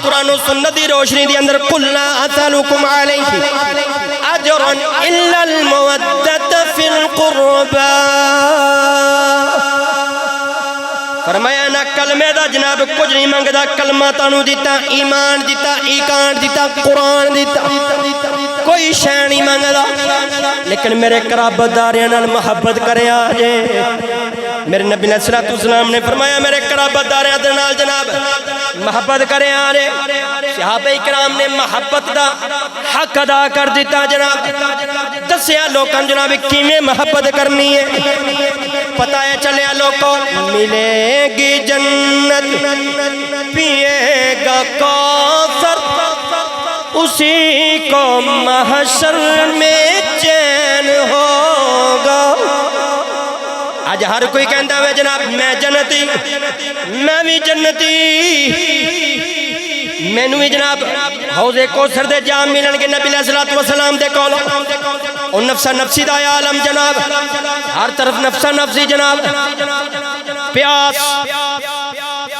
قرآن و سنت دی روشنی دی اندر قُلْ لَا أَسْأَلُكُمْ عَلَيْهِ أَجْرًا إِلَّا الْمَوَدَّةَ فِي الْقُرْبَى فرمایا نہ کلمے دا جناب کچھ نہیں منگدا کلمہ تانوں دیتا ایمان دیتا ایکان دیتا قرآن دیتا کوئی شے نہیں منگدا لیکن میرے قرابت داریاں نال محبت کرے آجے میرے نبی علیہ السلام نے فرمایا میرے قرابت داریاں نال جناب محبت کرے آجے صحابہ اکرام نے محبت دا حق ادا کر دیتا جناب دسیا لوکاں جناب کیویں محبت کرنی ہے پتہ ہے چلیا لوکوں ملے گی جنت پیے گا کوثر اسی کو محشر میں چین ہوگا آج ہر کوئی کہندا ہے جناب میں جنتی میں بھی جنتی مینوں بھی جناب حوض کوثر دے جام ملن گے نبی علیہ السلام دے کول اور نفسا نفسی دا عالم جناب ہر طرف نفسا نفسی جناب پیاس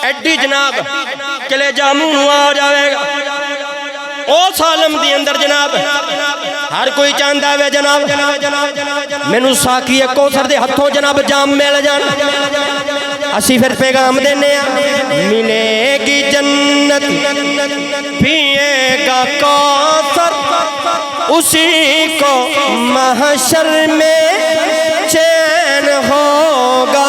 ایڈی جناب کلے جاموں آ جاوے گا اس عالم دی اندر جناب ہر کوئی چاہندا ہے جناب مینوں ساقی کوثر دے ہتھوں جناب جام مل جان اسی پھر پیغام دینے ملے گی جنت پیے گا کوثر اسی کو محشر میں چین ہوگا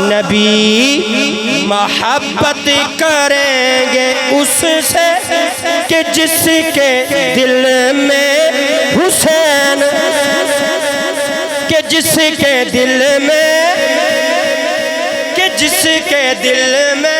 نبی محبت کریں گے اس سے کہ جس کے دل میں حسین کہ جس کے دل میں